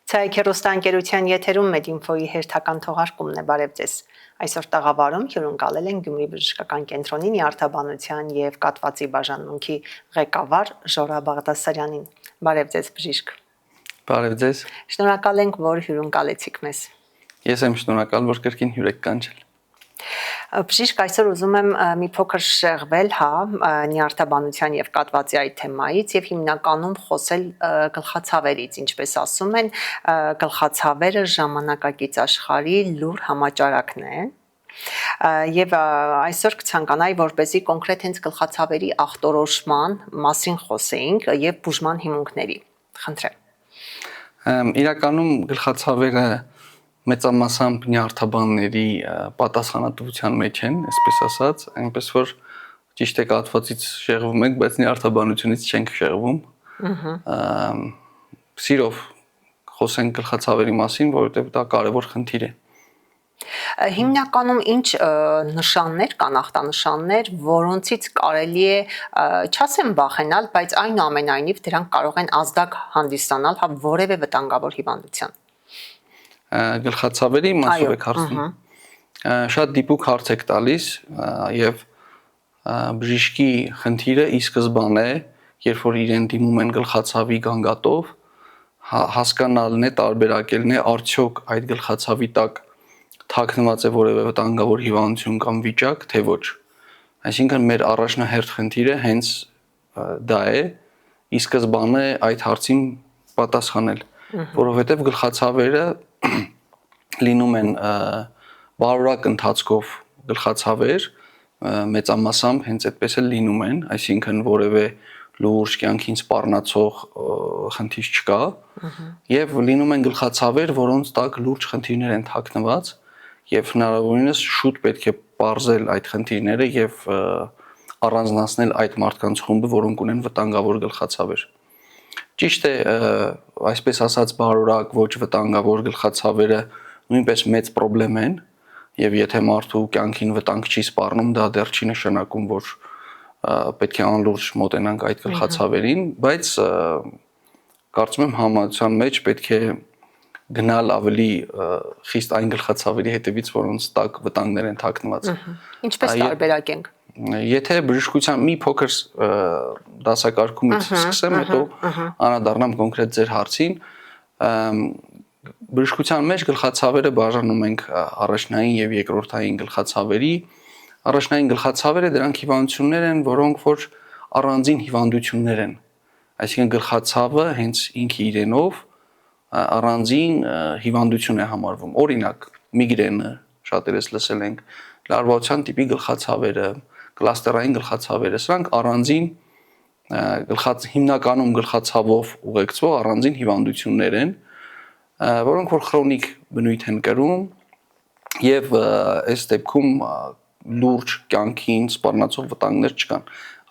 Ցայք հեռուստաընկերության եթերում Մեդինֆոյի հերթական թողարկումն է, բարև ձեզ։ Այսօր տաղավարում հյուրընկալել են Գյումրի բժշկական կենտրոնի նյարդաբանության եւ կաթվածի բաժանմունքի ղեկավար Ժորա Բաղդասարյանին։ Բարև ձեզ, բժիշկ։ Բարև ձեզ։ Շնորհակալ ենք, որ հյուրընկալեցիք մեզ։ Ես եմ շնորհակալ, որ կրկին հյուր եք կանչել։ Բժիշկ, այսօր ուզում եմ մի փոքր շեղվել, նյարդաբանության եւ կաթվածի այդ թեմայից եւ հիմնականում խոսել գլխացավերից, ինչպես ասում են, գլխացավերը ժամանակակից աշխարհի լուր համաճարակն է։ Եվ այսօր կցանկանայի, որպեսզի կոնկրետ հենց գլխացավերի ախտորոշման մասին խոսեինք եւ բուժման հիմունքների։ Խնդրեմ։ Իրականում գլխացավերը մեծամասամբ նյարդաբանների պատասխանատվության մեջ են, այսպես ասած, այնպես որ ճիշտ է կաթվածից շեղվում ենք, բայց նյարդաբանությունից չենք շեղվում։ Սիրով խոսենք գլխացավերի մասին, որովհետև դա կարևոր խնդիր է։ Հիմնականում ինչ նշաններ կան, ախտանշաններ, որոնցից կարելի է, չասեմ վախենալ, բայց այնուամենայնիվ դրանք կարող են ազդակ հանդիսանալ որևէ վտանգավոր հիվանդության։ Գլխացավերի մասով եք հարցնում։ Շատ դիպուկ հարց եք տալիս եւ բժիշկի խնդիրը ի սկզբանե, երբ որ իրեն դիմում են գլխացավի գանգատով, հասկանալն է, տարբերակելն է, արդյոք այդ գլխացավի տակ թաքնված է որևէ վտանգավոր հիվանդություն կամ վիճակ, թե ոչ։ Այսինքն մեր առաջնահերթ խնդիրը հենց դա է, ի սկզբանե այդ հարցին պատասխանել, որովհետև գլխացավերը լինում են բարորակ ընթացքով գլխացավեր, մեծամասամբ հենց այդպես էլ լինում են, այսինքն որևէ լուրջ կյանքին սպառնացող խնդիր չկա, եւ լինում են գլխացավեր, որոնց տակ լուրջ խնդիրներ են թաքնված, եւ հնարավորինս շուտ պետք է պարզել այդ խնդիրները եւ առանձնացնել այդ մարդկանց խումբը, որոնք ունեն վտանգավոր գլխացավեր։ Ճիշտ է, այսպես ասած, բարորակ ոչ վտանգավոր գլխացավերը նույնպես մեծ խնդրեմ են, եւ եթե մարդու կյանքին վտանգ չի սպառնում, դա դեռ չի նշանակում, որ պետք է անլուրջ մոտենանք այդ գլխացավերին, բայց կարծում եմ համացան մեջ պետք է գնալ ավելի խիստ այն գլխացավերի հետևից, որոնց տակ վտանգներ են թաքնված։ Ինչպես տարբերակենք։ Եթե բժշկության մի փոքր դասակարգումից սկսեմ, հետո անդրադառնամ կոնկրետ ձեր հարցին, բժշկության մեջ գլխացավերը բաժանում ենք առաջնային եւ երկրորդային գլխացավերի։ Առաջնային գլխացավերը դրանք հիվանդություններ են, որոնք որ առանձին հիվանդություններ են։ Այսինքն գլխացավը հենց ինքը իրենով առանձին հիվանդություն է համարվում։ Օրինակ, միգրենը, շատերս լսել ենք, լարվածության տիպի գլխացավերը, կլաստերային գլխացավերը, սրանք առանձին հիմնականում գլխացավով ուղեկցող առանձին հիվանդություններ են, որոնք որ քրոնիկ բնույթ են կրում եւ այս դեպքում լուրջ կյանքին սպառնացող վտանգներ չկան։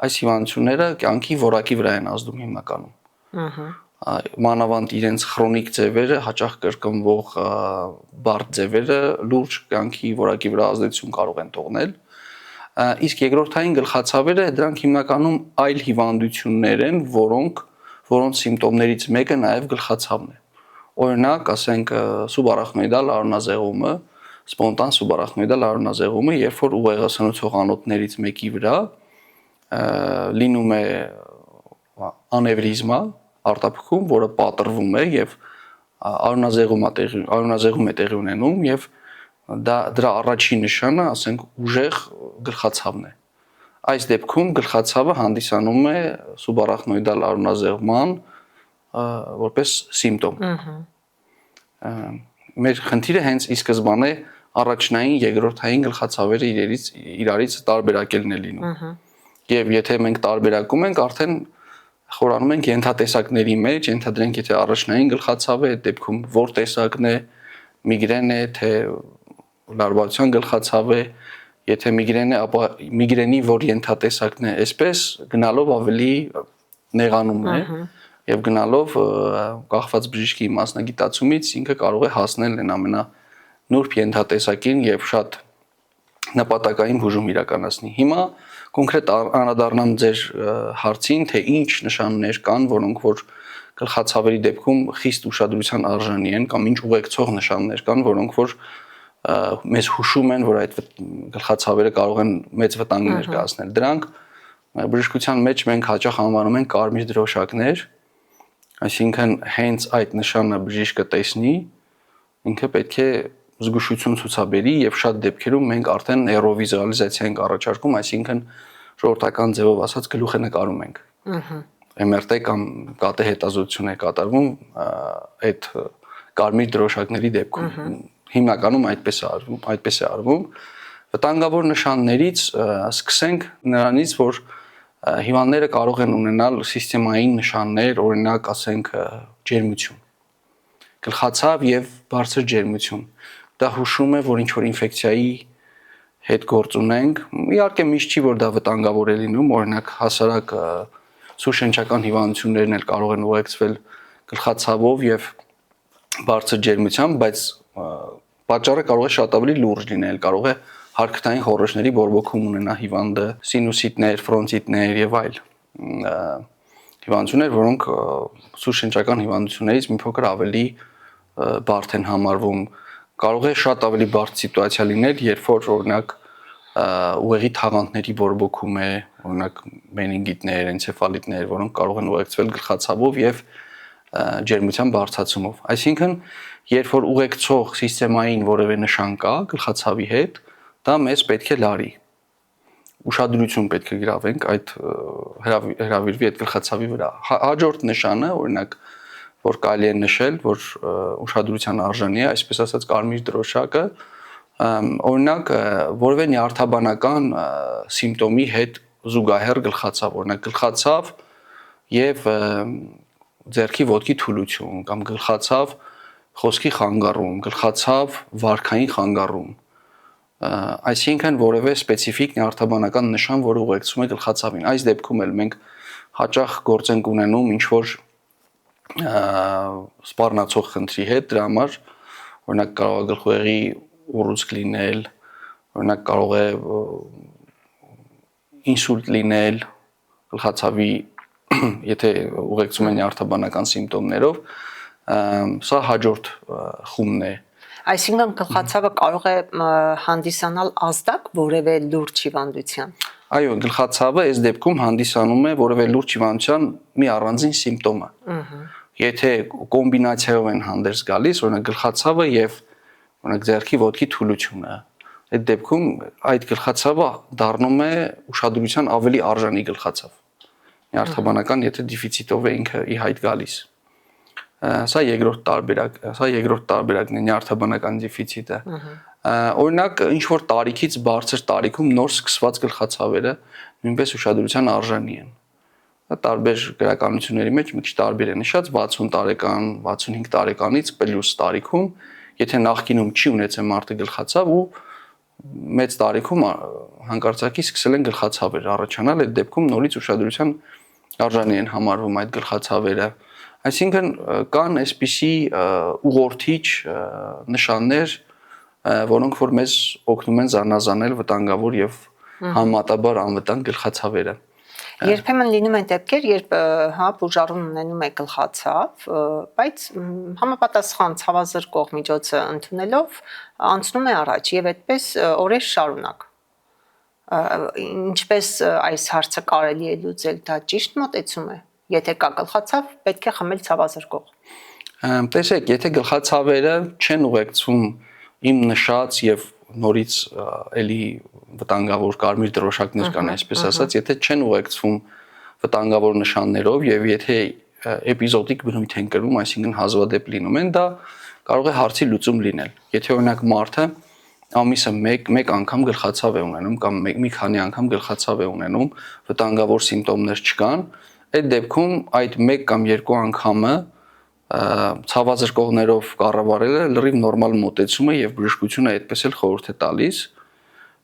Այս հիվանդությունները կյանքի որակի վրա են ազդում հիմնականում։ Մանավանդ իրենց քրոնիկ ձևերը, հաճախ կրկնվող բարդ ձևերը լուրջ կյանքի որակի վրա ազդեցություն կարող են թողնել։ Իսկ երկրորդային գլխացավերը դրանք հիմնականում այլ հիվանդություններ են, որոնց սիմպտոմներից մեկը նաև գլխացավն է։ Օրինակ, ասենք սուբարախնոիդալ արյունազեղումը, սպոնտան սուբարախնոիդալ արյունազեղումը, երբ որ ուղեղասնուցող անոթներից մեկի վրա լինում է անևրիզմա, արտափքում, որը պատռվում է եւ արյունազեղում է տեղի ունենում եւ դրա առաջին նշանը, ասենք, ուժեղ գլխացավն է։ Այս դեպքում գլխացավը հանդիսանում է սուբարախնոիդալ արյունազեղման որպես սիմպտոմ։ Մեր խնդիրը հենց ի սկզբանե առաջնային, երկրորդային գլխացավերը իրարից տարբերակելն է լինում։ Եվ եթե մենք տարբերակում ենք, արդեն խորանում ենք ենթատեսակների մեջ, ենթադրենք, եթե առաջնային գլխացավ է, այդ դեպքում որ տեսակն է, միգրեն է, թե լարվածության գլխացավ է, եթե միգրեն է, ապա միգրենի որ ենթատեսակն է, այսպես գնալով ավելի նեղանում է եւ գնալով կախված բժշկի մասնագիտացումից ինքը կարող է հասնել այն ամենանուրբ ենթատեսակին եւ շատ նպատակային բուժում իրականացնի։ Հիմա կոնկրետ անդրադառնամ ձեր հարցին, թե ինչ նշաններ կան, որոնք որ գլխացավերի դեպքում խիստ ուշադրության արժանի են կամ ինչ ուղեկցող նշաններ կան, որոնք որ մեզ հուշում են, որ այդ գլխացավերը կարող են մեծ վտանգ ներկայացնել։ Դրանք բժշկության մեջ մենք հաճախ անվանում ենք կարմիր դրոշակներ, այսինքն հենց այդ նշանը բժիշկը տեսնի, ինքը պետք է զգուշություն ցուցաբերի եւ շատ դեպքերում մենք արդեն նեյրովիզուալիզացիա ենք առաջարկում, այսինքն ժողովրդական ձևով ասած գլուխը նկարում ենք։ MRT կամ կատե հետազոտություն է կատարվում այդ կարմիր դրոշակների դեպքում։ Հիմնականում այդպես է արվում։ Վտանգավոր նշաններից սկսենք նրանից, որ հիվանդները կարող են ունենալ սիստեմային նշաններ, օրինակ ասենք ջերմություն, գլխացավ եւ բարձր ջերմություն։ Դա հուշում է, որ ինչ որ ինֆեկցիայի հետ գործ ունենք։ Իհարկե միշտ չի, որ դա վտանգավոր է լինում, օրինակ հասարակ սուրշնչական հիվանդություններն էլ կարող են ուղեկցվել գլխացավով եւ բարձր ջերմությամբ, բայց պատճառը կարող է շատ ավելի լուրջ լինել, կարող է հարկթային խոռոչների բորբոքում ունենա հիվանդը, սինուսիտներ, ֆրոնտիտներ եւ այլ հիվանդություններ, որոնք սուրշնչական հիվանդություններից մի փոքր ավելի բարդ են համարվում։ Կարող է շատ ավելի բարդ սիտուացիա լինել, երբ որ օրինակ ուղեղի թաղանթների բորբոքում է, օրինակ մենինգիտներ, էնցեֆալիտներ, որոնք կարող են ուղեկցվել գլխացավով եւ ջերմության բարձրացումով։ Այսինքն, երբ որ ուղեկցող սիստեմային որևէ նշան կա գլխացավի հետ, դա մեզ պետք է լարի։ Ուշադրություն պետք է գրավենք այդ հրավիրվի այդ գլխացավի վրա։ Հաջորդ նշանը, օրինակ, որ կարելի է նշել, որ ուշադրության արժանի է, այսպես ասած կարմիր դրոշակը, օրինակ որևէ նյարդաբանական սիմպտոմի հետ զուգահեռ գլխացավ, օրինակ գլխացավ եւ ձեռքի ոտքի թուլություն կամ գլխացավ խոսքի խանգարում, գլխացավ վարքային խանգարում, այսինքն որևէ սպეციფიկ նյարդաբանական նշան, որը ուղեկցում է գլխացավին։ Այս դեպքում էլ մենք հաճախ գործ ենք ունենում ինչ որ սպառնացող խնդրի հետ, դրա համար օրինակ կարող է գլխուեղի ուռուցք լինել, օրինակ կարող է ինսուլտ լինել գլխացավի, եթե ուղեկցում են նյարդաբանական սիմպտոմներով, սա հաջորդ խումբն է։ Այսինքն գլխացավը կարող է հանդիսանալ ազդակ որևէ լուրջ հիվանդության։ Այո, գլխացավը այս դեպքում հանդիսանում է որևէ լուրջ հիվանդության մի առանձին սիմպտոմը։ Եթե կոմբինացիայով են հանդերձ գալիս, օրինակ գլխացավը եւ օրինակ ձեռքի ոտքի թուլությունը, այդ դեպքում այդ գլխացավը դառնում է ուշադրության ավելի արժանի գլխացավ։ Նյարդաբանական, եթե դեֆիցիտով է ինքը ի հայտ գալիս։ Սա երկրորդ տարբերակն է նյարդաբանական դեֆիցիտը։ Օրինակ, ինչ որ տարիքից բարձր տարիքում նոր սկսված գլխացավերը նույնպես ուշադրության արժանի են։ Տարբեր գրականությունների մեջ մի քիչ տարբեր է նշած 60 տարեկան, 65 տարեկանից պլյուս տարիքում, եթե նախկինում չի ունեցել մարդը գլխացավ ու մեծ տարիքում հանկարծակի սկսել են գլխացավեր առաջանալ, այդ դեպքում նորից ուշադրության արժանի են համարվում այդ գլխացավերը։ Այսինքն կան այսպիսի ուղղորդիչ նշաններ, որոնք որ մեզ օգնում են զանազանել վտանգավոր եւ համեմատաբար անվտանգ գլխացավերը։ Երբեմն լինում են դեպքեր, երբ բուժարուն ունենում է գլխացավ, բայց համապատասխան ցավազրկող միջոցը ընդունելով անցնում է առաջ եւ այդպես օրեր շարունակ։ Ինչպես այս հարցը կարելի է լուծել, դա ճիշտ մոտեցում է։ Եթե կա գլխացավ, պետք է խմել ցավազրկող։ Տեսեք, եթե գլխացավերը չեն ուղեկցում իմ նշած եւ նորից էլի վտանգավոր կարմիր դրոշակներ կան, այսպես ասած, եթե չեն ուղեկցվում վտանգավոր նշաններով եւ եթե էպիզոդիկ բնույթ են կրում, այսինքն հազվադեպ լինում են, դա կարող է հարցի լուծում լինել։ Եթե օրինակ մարդը ամիսը մեկ անգամ գլխացավ է ունենում կամ մի քանի անգամ գլխացավ է ունենում, վտանգավոր սիմպտոմներ չկան, այդ դեպքում այդ 1 կամ 2 անգամը ցավազրկողներով կառավարելը լրիվ նորմալ մոտեցում է եւ բժշկությունը այդպես էլ խորհուրդ է տալիս,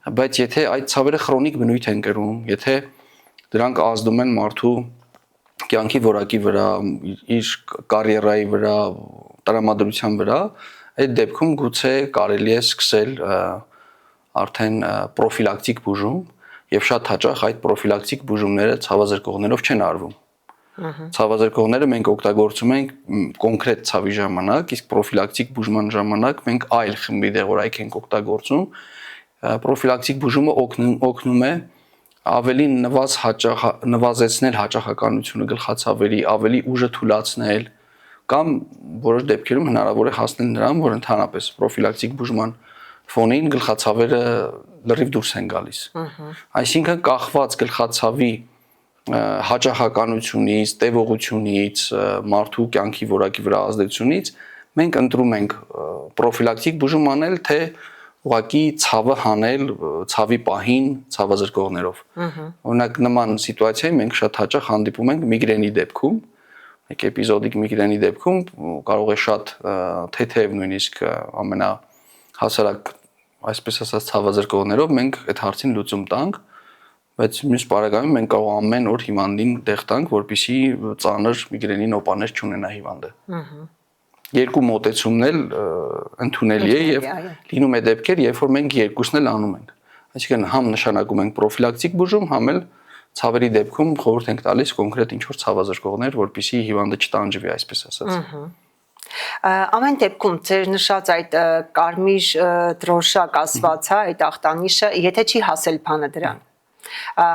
բայց եթե այդ ցավերը քրոնիկ բնույթ են կրում, եթե դրանք ազդում են մարդու կյանքի որակի վրա, իր կարիերայի վրա, տրամադրության վրա, այդ դեպքում գուցե կարելի է սկսել արդեն պրոֆիլակտիկ բուժում եւ շատ հաճախ այդ պրոֆիլակտիկ բուժումները ցավազրկողներով չեն արվում։ Ցավազրկողները մենք օգտագործում ենք կոնկրետ ցավի ժամանակ, իսկ պրոֆիլակտիկ բուժման ժամանակ մենք այլ խմբի դեղորայք ենք օգտագործում։ Պրոֆիլակտիկ բուժումը օգնում է ավելի նվազեցնել հաճախականությունը գլխացավերի, ավելի ուժը թուլացնել կամ որոշ դեպքերում հնարավոր է հասնել նրան, որ ընդհանրապես պրոֆիլակտիկ բուժման ֆոնին գլխացավերը լրիվ դուրս են գալիս։ Այսինքն կախված գլխացավի հաճախականությունից, տևողությունից, մարդու կյանքի որակի վրա ազդեցությունից մենք ընտրում ենք պրոֆիլակտիկ բուժում անել, թե ուղղակի ցավը հանել ցավի պահին ցավազրկողներով։ Օրինակ նման սիտուացիայի մենք շատ հաճախ հանդիպում ենք միգրենի դեպքում, մեկ էպիզոդիկ միգրենի դեպքում կարող է շատ թեթև նույնիսկ ամենահասարակ, այսպես ասած, ցավազրկողներով մենք այդ հարցին լուծում տանք, բայց մյուս պարագայում մենք կարող ամեն օր հիվանդին տեղ տանք, որպեսզի ծանր միգրենի նոպաներ չունենա հիվանդը։ Երկու մոտեցումն էլ ընդունելի է եւ լինում է դեպքեր, երբ որ մենք երկուսն էլ անում ենք։ Այսինքն համ նշանակում ենք պրոֆիլակտիկ բուժում, համ էլ ցավերի դեպքում խորհուրդ ենք տալիս կոնկրետ ինչ-որ ցավազրկողներ, որպեսզի հիվանդը չտանջվի, այսպես ասած։ Ամեն դեպքում ձեր նշած այդ կարմիր դրոշակ ասված, հա, այդ ախտանիշը, եթե չի հասել բանը դրան,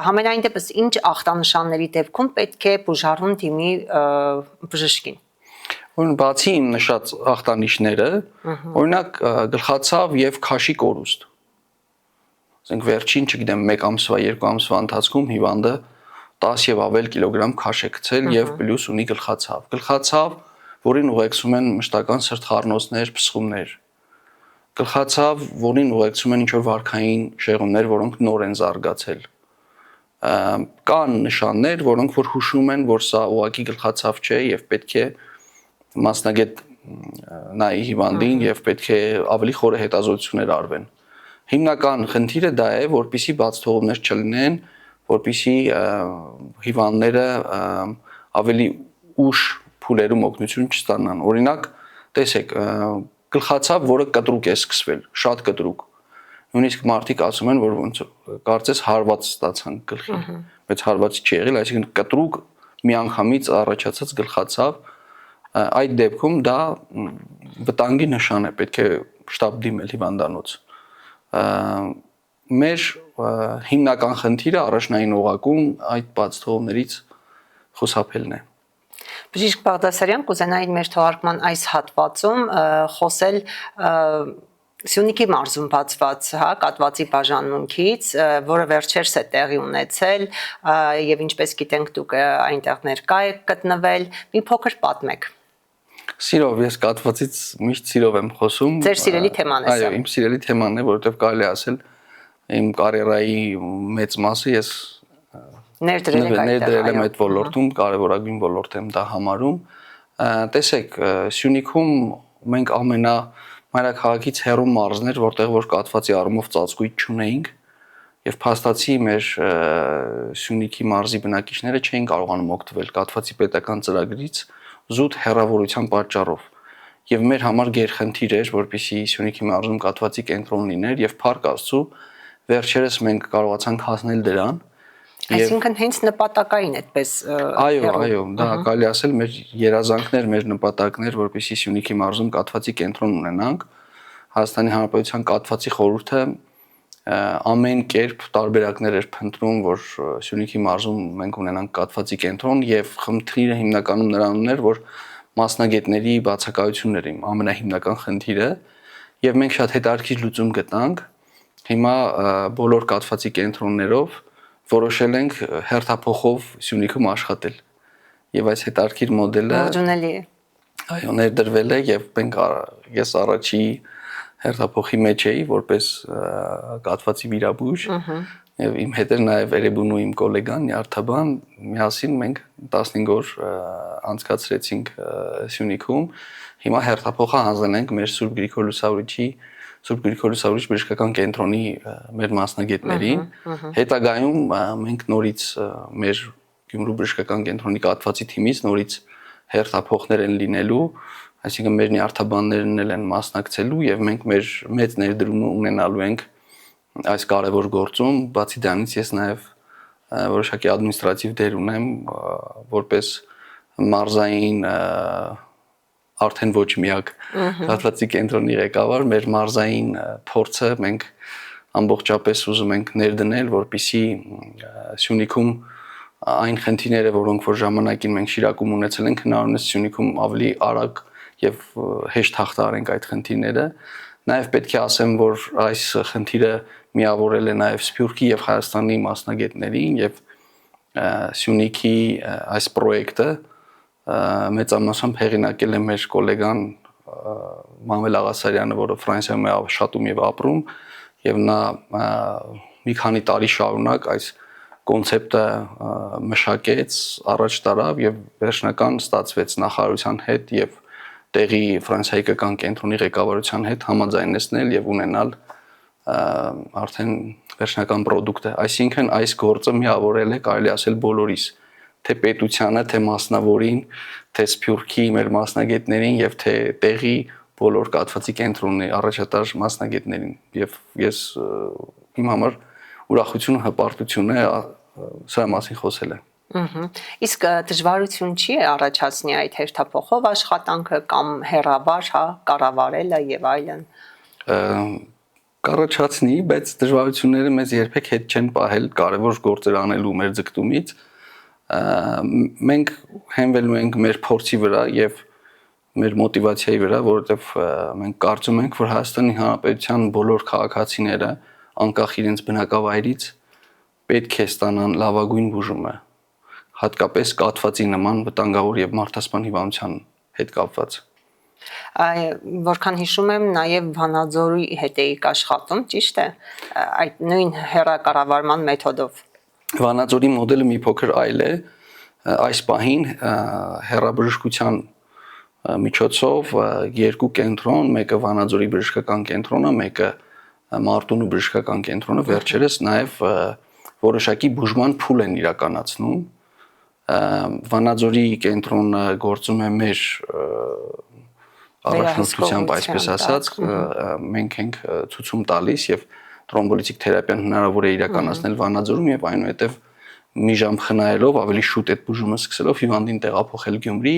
համենայն դեպս ինչ ախտանշանների դեպքում պետք է բուժարուն դիմի բժշկին։ Բացի իմ նշած ախտանիշները, օրինակ գլխացավ եւ քաշի կորուստ։ Ասենք վերջին, չգիտեմ, 1 ամսվա, 2 ամսվա ընթացքում հիվանդը 10 եւ ավել կիլոգրամ քաշ է գցել եւ պլյուս ունի գլխացավ։ Գլխացավ, որին ուղեկցում են մշտական սրտխառնոցներ, փսխումներ։ Գլխացավ, որին ուղեկցում են ինչ-որ վարքային շեղումներ, որոնք նոր են զարգացել։ Կան նշաններ, որոնք որ հուշում են, որ սա ուղղակի գլխացավ չէ եւ պետք է մասնագետ նայի հիվանդին եւ պետք է ավելի խորը հետազոտություններ արվեն։ Հիմնական խնդիրը դա է, որպեսզի բաց թողումներ չլինեն, որպեսզի հիվանդները ավելի ուշ փուլերում օգնություն չստանան։ Օրինակ, տեսեք, գլխացավ, որը կտրուկ է սկսվել, շատ կտրուկ։ Նույնիսկ մարդիկ ասում են, որ ոնց կարծես հարված ստացան գլխին, բայց հարվածի չի եղել, այսինքն կտրուկ միանգամից առաջացած գլխացավ, այդ դեպքում դա վտանգի նշան է, պետք է շտապ դիմել հիվանդանոց։ Մեր հիմնական խնդիրը առաջնային օղակում այդ բաց թողումներից խուսափելն է։ Բժիշկ Բաղդասարյան, կուզենայի մեր թողարկման այս հատվածում խոսել Սյունիքի մարզում բացված, հա, կատվածի բաժանմունքից, որը վերջերս է տեղի ունեցել եւ ինչպես գիտենք դուք այնտեղ ներկա եք գտնվել, մի փոքր պատմեք։ Սիրով, ես կատվածից միշտ սիրով եմ խոսում։ Ձեր սիրելի թեման է սա։ Այո, իմ սիրելի թեմանն է, որովհետեւ կարելի է ասել իմ կարիերայի մեծ մասը ես ներդրել եմ այդ ոլորտում, կարևորագույն ոլորտ եմ դա համարում։ Տեսեք, Սյունիքում մենք մայրաքաղաքից հեռու մարզներ, որտեղ որ կատվածի առումով ծածկույթ չունեինք եւ փաստացի մեր Սյունիքի մարզի բնակիչները չէին կարողանում օգտվել կատվածի պետական ծրագրից զուտ հեռավորության պատճառով։ Եվ մեր համար գերխնդիր էր, որպեսզի Սյունիքի մարզում կատվածի կենտրոն լիներ եւ փառք Աստծո վերջերս մենք կարողացանք հասնել դրան։ Այսինքն հենց նպատակային այդպես Այո, դա կարելի ասել մեր երազանքներ, մեր նպատակներ, որպեսզի Սյունիքի մարզում կատվածի կենտրոն ունենանք։ Հայաստանի Հանրապետության կատվածի խորհուրդը ամեն կերպ տարբերակներ էր փնտրում, որ Սյունիքի մարզում մենք ունենանք կատվածի կենտրոն եւ խնդիրը հիմնականում նրանում էր, որ մասնագետների բացակայությունն էր իմ ամենահիմնական խնդիրը եւ մենք շատ հետաքրքիր լուծում գտանք։ Հիմա բոլոր կատվածի կենտրոններով որոշել ենք հերթափոխով Սյունիքում աշխատել։ Եվ այս հետաքրքիր մոդելը ողջունելի է։ Այո, ներդրվել է եւ ես առաջի հերթափոխի մեջ էի որպես կատվածի վիրաբույժ եւ իմ հետ էր նաեւ Էրեբունու իմ գոլեգան Նյարդաբան, միասին մենք 15 օր անցկացրեցինք Սյունիքում։ Հիմա հերթափոխը հանձնենք մեր Սուրբ Գրիգոր Լուսավորիչ բժշկական կենտրոնի մեր մասնագետներին։ Հետագայում մենք նորից մեր Գյումրու բժշկական կենտրոնի կատվածի թիմից նորից հերթափոխներ են լինելու, այսինքն մեր նյարդաբաններն են մասնակցելու եւ մենք մեր մեծ ներդրումը ունենալու ենք այս կարևոր գործում։ Բացի դրանից ես նաեւ որոշակի ադմինիստրատիվ դեր ունեմ, որպես մարզային արդեն ոչ միակ հատվածի կենտրոնի ղեկավար, մեր մարզային փորձը մենք ամբողջապես ուզում ենք ներդնել, որպեսզի Սյունիքում այն խնդիրները, որոնք որ ժամանակին մենք Շիրակում ունեցել ենք, հնարավորինս Սյունիքում ավելի արագ եւ հեշտ հաղթահարենք այդ խնդիրները։ Նաեւ պետք է ասեմ, որ այս խնդիրը միավորել է նաեւ Սփյուռքի եւ Հայաստանի մասնագետներին եւ Սյունիքի այս պրոյեկտը մեծամասամբ հեղինակել է մեր գոլեգան Մանվել Աղասարյանը, որը Ֆրանսիայում է աշխատում եւ ապրում, եւ նա մի քանի տարի շարունակ այս կոնցեպտը մշակեց, առաջ տարավ եւ վերջնական ստացվեց նախարարության հետ եւ տեղի Ֆրանսիայի կական կենտրոնի ղեկավարության հետ համաձայնեցնել եւ ունենալ արդեն վերջնական պրոդուկտը։ Այսինքն այս գործը միավորել է, կարելի ասել, բոլորիս, թե պետությանը, թե մասնավորին, թե Սփյուռքի մեր մասնագետներին եւ թե տեղի բոլոր կաթվածի կենտրոնների առաջատար մասնագետներին։ Եվ ես իմ համար ուրախություն, հպարտություն է սրա մասին խոսելը։ Իսկ դժվարություն չի առաջացնի այդ հերթափոխով աշխատանքը կամ հեռավար, կառավարելը եւ այլն։ Կառաջացնի, բայց դժվարությունները մեզ երբեք հետ չեն պահել կարևոր գործեր անելու մեր ձգտումից։ Մենք հենվելու ենք մեր փորձի վրա եւ մեր մոտիվացիայի վրա, որովհետեւ մենք կարծում ենք, որ Հայաստանի Հանրապետության բոլոր քաղաքացիները անկախ իրենց բնակավայրից պետք է ստանան լավագույն բուժումը, հատկապես կաթվածի նման վտանգավոր եւ մարդասպան հիվանդության հետ կապված։ Որքան հիշում եմ, նաև Վանաձորի հետ էիք աշխատում, ճիշտ է, այդ նույն հեռակառավարման մեթոդով։ Վանաձորի մոդելը մի փոքր այլ է, այս պահին հեռաբժշկության միջոցով երկու կենտրոն, մեկը Վանաձորի բժշկական կենտրոնը, մեկը Մարտունու բժշկական կենտրոնը, վերջերս նաև որոշակի բուժման փուլ են իրականացնում։ Վանաձորի կենտրոնը գործում է մեր առաջնորդությամբ, այսպես ասած, մենք ենք ցուցում տալիս եւ տրոմբոլիտիկ թերապիան հնարավոր է իրականացնել Վանաձորում եւ այնուհետեւ մի ժամ խնայելով ավելի շուտ այդ բուժումը սկսելով հիվանդին տեղափոխել Գյումրի,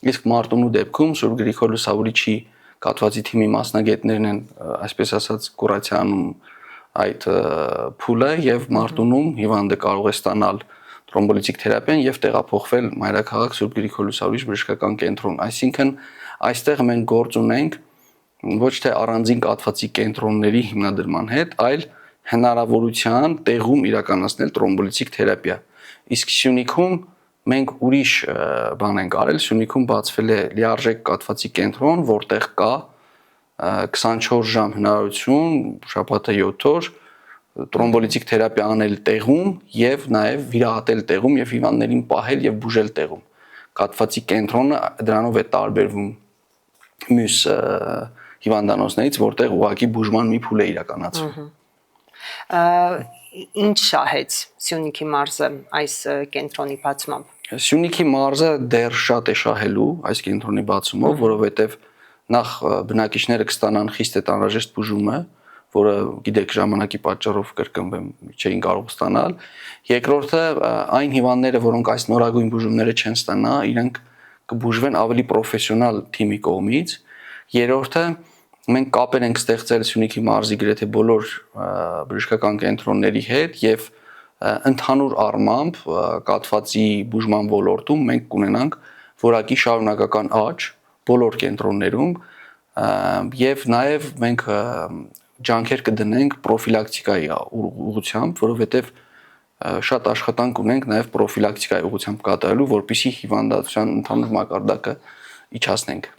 իսկ Մարտունու դեպքում Սուրբ Գրիգոր Լուսավորիչի կաթվածի թիմի մասնագետներն են, այսպես ասած, կուրացիանում այդ փուլը եւ Մարտունում հիվանդը կարող է ստանալ տրոմբոլիտիկ թերապիան եւ տեղափոխվել մայրաքաղաք Սուրբ Գրիգոր Լուսավորիչ բժշկական կենտրոն։ Այսինքն այստեղ մենք գործ ունենք ոչ թե առանձին կաթվածի կենտրոնների հիմնադրման հետ, այլ հնարավորության տեղում իրականացնել տրոմբոլիտիկ թերապիա։ Իսկ Սյունիքում մենք ուրիշ բան ենք արել, Սյունիքում բացվել է լիարժեք կաթվածի կենտրոն, որտեղ կա 24 ժամ հնարավորություն, շաբաթը 7 օր տրոմբոլիտիկ թերապիա անել տեղում եւ նաեւ վիրահատել տեղում եւ հիվանդներին պահել եւ բուժել տեղում։ Կաթվածի կենտրոնը դրանով է տարբերվում մյուս հիվանդանոցներից, որտեղ ուղղակի բուժման մի փուլ է իրականացվում։ Ինչ շահեց Սյունիքի մարզը այս կենտրոնի բացմամբ։ Սյունիքի մարզը դեռ շատ է շահելու այս կենտրոնի բացումով, որովհետև նախ բնակիչները կստանան խիստ անհրաժեշտ բուժումը, որը գիտեք ժամանակի պատճառով կրկնվեմ չէին կարող ստանալ։ Երկրորդը այն հիվանդները, որոնք այս նորագույն բուժումները չեն ստանա, իրենք կբուժվեն ավելի պրոֆեսիոնալ թիմի կողմից։ Երրորդը մենք կապեր ենք ստեղծել Սյունիքի մարզի գրեթե բոլոր բժշկական կենտրոնների հետ եւ ընդհանուր առմամբ կաթվածի բուժման ոլորտում մենք կունենանք որակի շարունակական աճ բոլոր կենտրոններում եւ նաեւ մենք ջանքեր կդնենք պրոֆիլակտիկայի ուղղությամբ, որովհետեւ շատ աշխատանք ունենք նաեւ պրոֆիլակտիկայի ուղղությամբ կատարելու, որպեսզի հիվանդության ընդհանուր մակարդակը իջացնենք։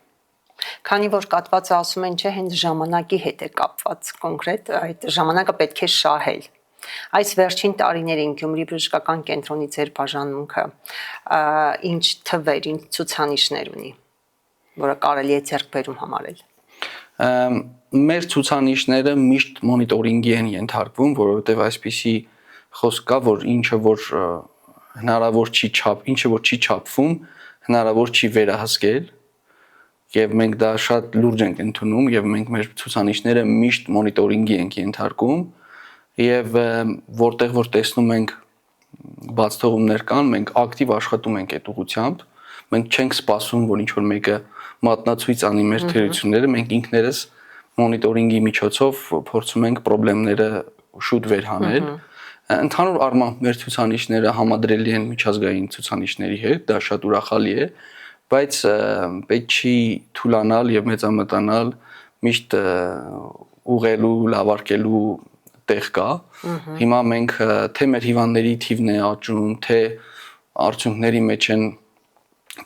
Քանի որ կաթվածը ասում են, չէ, հենց ժամանակի հետ է կապված կոնկրետ, այդ ժամանակը պետք է շահել։ Այս վերջին տարիներին Գյումրի բժշկական կենտրոնի ձեր բաժանմունքը ինչ թվեր, ինչ ցուցանիշներ ունի, որը կարելի է ձեռքբերում համարել։ Մեր ցուցանիշները միշտ մոնիտորինգի են ենթարկվում, որովհետև այսպիսի խոսք կա, որ ինչը որ չի չափվում, հնարավոր չի վերահսկել, եւ մենք դա շատ լուրջ ենք ընդունում եւ մենք մեր ցուցանիշները միշտ մոնիտորինգի ենք ենթարկում եւ որտեղ որ տեսնում ենք բացթողումներ կան, մենք ակտիվ աշխատում ենք այդ ուղղությամբ, մենք չենք սպասում, որ ինչ-որ մեկը մատնացույց անի մեր թերությունները, մենք ինքներս մոնիտորինգի միջոցով փորձում ենք խնդիրները շուտ վերհանել։ Ընդհանուր առմամբ մեր ցուցանիշները համադրելի են միջազգային ցուցանիշների հետ, դա շատ ուրախալի է, բայց պետք չի թուլանալ եւ մեծամտանալ, միշտ ուղղելու, լավարկելու տեղ կա։ Հիմա մենք թե մեր հիվանդների թիվն է աճում, թե արդյունքների մեջ են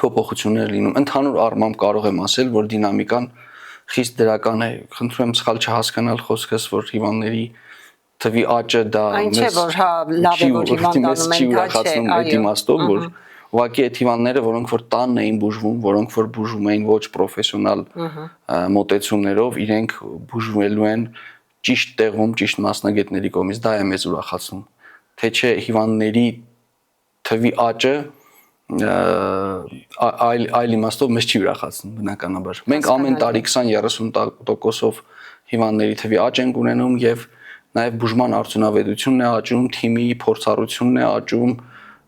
փոփոխություններ լինում։ Ընդհանուր առմամբ կարող եմ ասել, որ դինամիկան խիստ դրական է։ Խնդրում եմ սխալ չհասկանալ խոսքս, որ հիվանդների թվի աճը դա այն չէ, որ հա լավ է, որ հիվանդանում են, դա չէ, այդ իմաստով, որ ուղղակի այդ հիվանդները, որոնք որ տանն էին բուժվում, որոնք որ բուժվում էին ոչ պրոֆեսիոնալ մոտեցումներով, իրենք բուժվելու են ճիշտ տեղում, ճիշտ մասնագետների կողմից, դա է մեզ ուրախացնում։ Թե չէ հիվանդների թվի աճը այլ իմաստով մեզ չի ուրախացնում բնականաբար։ Մենք ամեն տարի 20-30%-ով հիվանդների թվի աճ ենք ունենում եւ նաև բուժման արդյունավետությունն է աճում, թիմի փորձառությունն է աճում,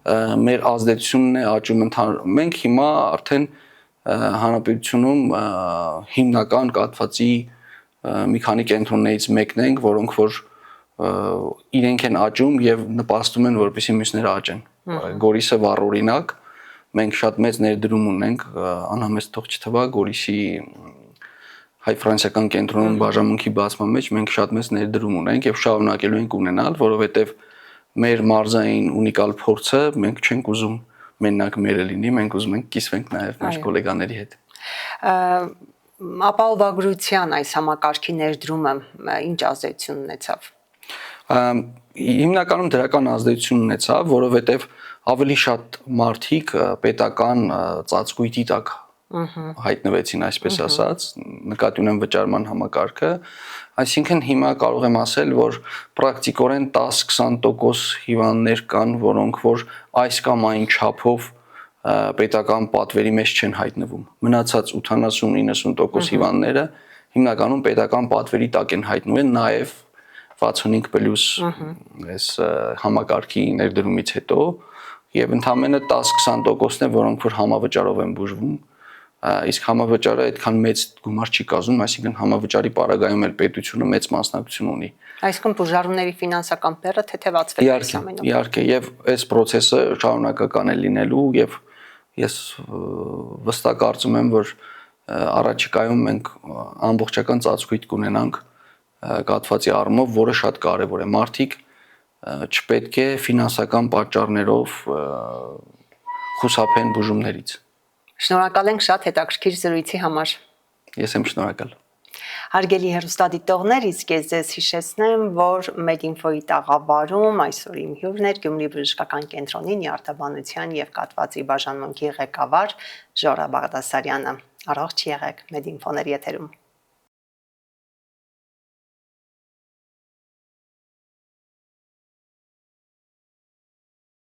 մեր ազդեցությունն է աճում ընդհանուր։ Մենք հիմա արդեն հանրապետությունում հիմնական կաթվածի մի քանի կենտրոններից մեկն ենք, որոնք որ իրենք են աճում եւ նպաստում են, որպեսզի մյուսները աճեն։ Գորիսը վառ օրինակ, մենք շատ մեծ ներդրում ունենք, անհամեստ թող չթվա Գորիսի հայ-ֆրանսիական կենտրոնում բաժանմունքի բացման մեջ մենք շատ մեծ ներդրում ունենք եւ շարունակելու ենք ունենալ, որովհետեւ մեր մարզային ունիկալ փորձը մենք չենք ուզում մենակ մերը լինի, մենք ուզում ենք կիսվենք նաեւ մեր գոլեգաների հետ։ Ապահովագրության այս համակարգի ներդրումը ինչ ազդեցություն ունեցավ։ Հիմնականում դրական ազդեցություն ունեցավ, որովհետեւ ավելի շատ մարդիկ պետական ծածկույթի տակ հայտնվեցին, այսպես ասած, նկատի ունեմ վճարման համակարգը, այսինքն հիմա կարող եմ ասել, որ պրակտիկորեն 10-20% հիվանդներ կան, որոնք որ այս կամ այն չափով պետական պատվերի մեջ չեն հայտնվում։ Մնացած 80-90% հիվանդները հիմնականում պետական պատվերի տակ են հայտնվում, նաև 65+ այս համակարգի ներդրումից հետո եւ ընդամենը 10-20%-ն է, որոնք որ համավճարով են բուժվում, իսկ համավճարը այդքան մեծ գումար չի կազմում, այսինքն համավճարի պարագայում էլ պետությունը մեծ մասնակցություն ունի։ Այսինքն բուժարունների ֆինանսական բեռը թեթևացվել է այս ամենով։ Իհարկե, եւ այս process-ը շարունակական է լինելու եւ ես վստահ կարծում եմ, որ առաջիկայում մենք ամբողջական ծածկույթ կունենանք կաթվածի առումով, որը շատ կարեւոր է։ Մարդիկ չպետք է ֆինանսական պատճառներով խուսափեն բուժումներից։ Շնորհակալ ենք շատ հետաքրքիր զրույցի համար։ Ես եմ շնորհակալ։ Հարգելի հեռուստադիտողներ, իսկ ես ձեզ հիշեցնեմ, որ Medinfo-ի տաղավարում այսօր իմ հյուրն էր Գյումրի բժշկական կենտրոնի նյարդաբանության եւ կաթվածի բաժանմունքի ղեկավար Ժորա Բաղդասարյանը։ Առողջ եղեք, Medinfo-ների եթերում։